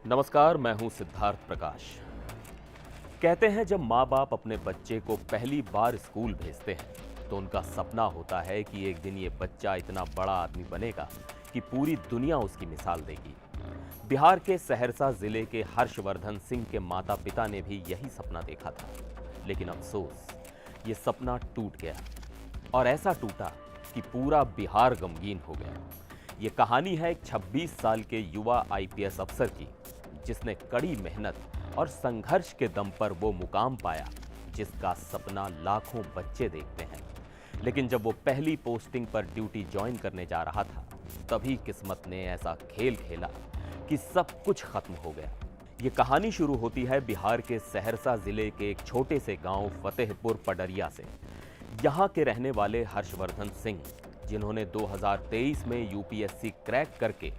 नमस्कार, मैं हूं सिद्धार्थ प्रकाश। कहते हैं जब माँ बाप अपने बच्चे को पहली बार स्कूल भेजते हैं तो उनका सपना होता है कि एक दिन ये बच्चा इतना बड़ा आदमी बनेगा कि पूरी दुनिया उसकी मिसाल देगी। बिहार के सहरसा जिले के हर्षवर्धन सिंह के माता पिता ने भी यही सपना देखा था, लेकिन अफसोस ये सपना टूट गया और ऐसा टूटा कि पूरा बिहार गमगीन हो गया। ये कहानी है एक 26 साल के युवा आईपीएस अफसर की, जिसने कड़ी मेहनत और संघर्ष के दम पर वो मुकाम पाया जिसका सपना लाखों बच्चे देखते हैं। लेकिन जब वो पहली पोस्टिंग पर ड्यूटी ज्वाइन करने जा रहा था, तभी किस्मत ने ऐसा खेल खेला कि सब कुछ खत्म हो गया। ये कहानी शुरू होती है बिहार के सहरसा जिले के एक छोटे से गांव फतेहपुर पडरिया से। यहाँ के रहने वाले हर्षवर्धन सिंह, जिन्होंने 2023 में यूपीएससी क्रैक करके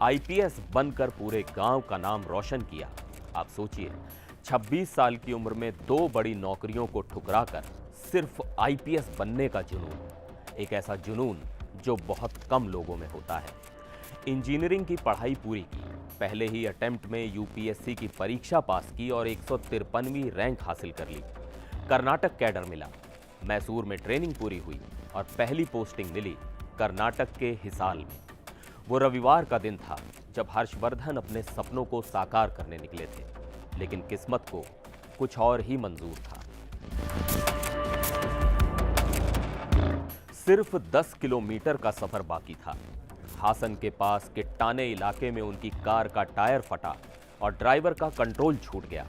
आईपीएस बनकर पूरे गांव का नाम रोशन किया। आप सोचिए, 26 साल की उम्र में 2 बड़ी नौकरियों को ठुकराकर सिर्फ आईपीएस बनने का जुनून, एक ऐसा जुनून जो बहुत कम लोगों में होता है। इंजीनियरिंग की पढ़ाई पूरी की, पहले ही अटेम्प्ट में यूपीएससी की परीक्षा पास की और 153वीं रैंक हासिल कर ली। कर्नाटक कैडर मिला, मैसूर में ट्रेनिंग पूरी हुई और पहली पोस्टिंग मिली कर्नाटक के हिसार में। वो रविवार का दिन था जब हर्षवर्धन अपने सपनों को साकार करने निकले थे, लेकिन किस्मत को कुछ और ही मंजूर था। सिर्फ 10 किलोमीटर का सफर बाकी था। हासन के पास किट्टाने इलाके में उनकी कार का टायर फटा और ड्राइवर का कंट्रोल छूट गया।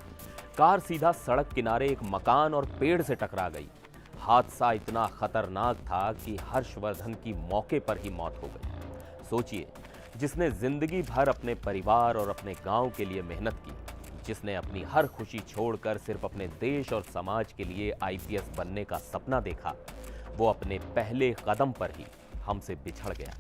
कार सीधा सड़क किनारे एक मकान और पेड़ से टकरा गई। हादसा इतना खतरनाक था कि हर्षवर्धन की मौके पर ही मौत हो गई। सोचिए, जिसने जिंदगी भर अपने परिवार और अपने गांव के लिए मेहनत की, जिसने अपनी हर खुशी छोड़कर सिर्फ अपने देश और समाज के लिए आईपीएस बनने का सपना देखा, वो अपने पहले कदम पर ही हमसे बिछड़ गया।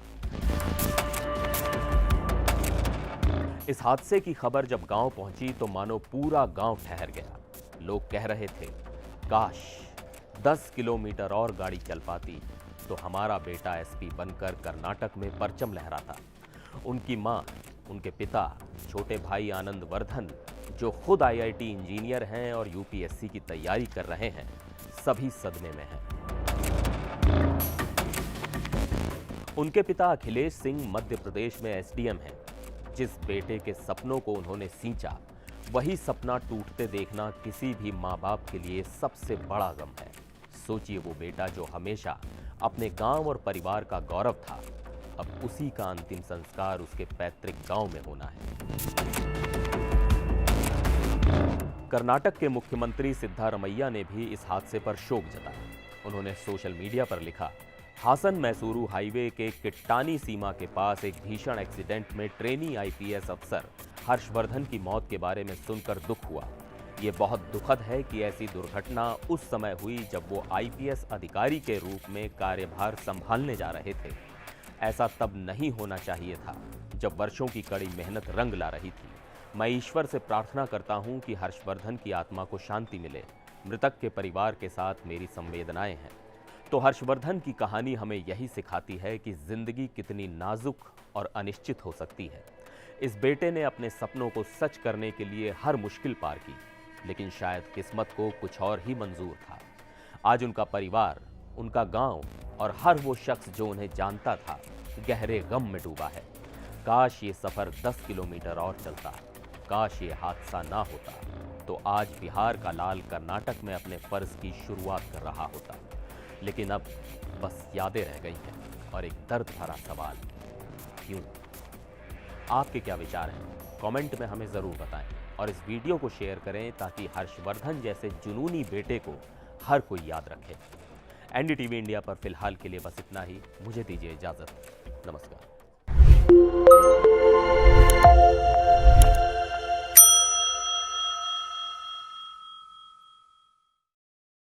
इस हादसे की खबर जब गांव पहुंची तो मानो पूरा गांव ठहर गया। लोग कह रहे थे, काश 10 किलोमीटर और गाड़ी चल पाती तो हमारा बेटा एसपी बनकर कर्नाटक में परचम लहराता। उनकी मां, उनके पिता, छोटे भाई आनंद वर्धन, जो खुद आईआईटी इंजीनियर हैं और यूपीएससी की तैयारी कर रहे हैं, सभी सदमे में हैं। उनके पिता अखिलेश सिंह मध्य प्रदेश में एसडीएम हैं। जिस बेटे के सपनों को उन्होंने सींचा, वही सपना टूटते देखना किसी भी माँ बाप के लिए सबसे बड़ा गम है। सोचिए, वो बेटा जो हमेशा अपने गांव और परिवार का गौरव था, अब उसी का अंतिम संस्कार उसके पैतृक गांव में होना है। कर्नाटक के मुख्यमंत्री सिद्धारमैया ने भी इस हादसे पर शोक जताया। उन्होंने सोशल मीडिया पर लिखा, हासन मैसूरू हाईवे के किट्टानी सीमा के पास एक भीषण एक्सीडेंट में ट्रेनी आईपीएस अफसर हर्षवर्धन की मौत के बारे में सुनकर दुख हुआ। ये बहुत दुखद है कि ऐसी दुर्घटना उस समय हुई जब वो आईपीएस अधिकारी के रूप में कार्यभार संभालने जा रहे थे। ऐसा तब नहीं होना चाहिए था, जब वर्षों की कड़ी मेहनत रंग ला रही थी। मैं ईश्वर से प्रार्थना करता हूं कि हर्षवर्धन की आत्मा को शांति मिले। मृतक के परिवार के साथ मेरी संवेदनाएं हैं। तो हर्षवर्धन की कहानी हमें यही सिखाती है कि जिंदगी कितनी नाजुक और अनिश्चित हो सकती है। इस बेटे ने अपने सपनों को सच करने के लिए हर मुश्किल पार की, लेकिन शायद किस्मत को कुछ और ही मंजूर था। आज उनका परिवार, उनका गांव और हर वो शख्स जो उन्हें जानता था, गहरे गम में डूबा है। काश ये सफर 10 किलोमीटर और चलता, काश ये हादसा ना होता, तो आज बिहार का लाल कर्नाटक में अपने फर्ज की शुरुआत कर रहा होता। लेकिन अब बस यादें रह गई हैं और एक दर्द भरा सवाल, क्यों? आपके क्या विचार हैं? कमेंट में हमें ज़रूर बताएं और इस वीडियो को शेयर करें ताकि हर्षवर्धन जैसे जुनूनी बेटे को हर कोई याद रखे। एनडीटीवी इंडिया पर फिलहाल के लिए बस इतना ही। मुझे दीजिए इजाज़त। नमस्कार।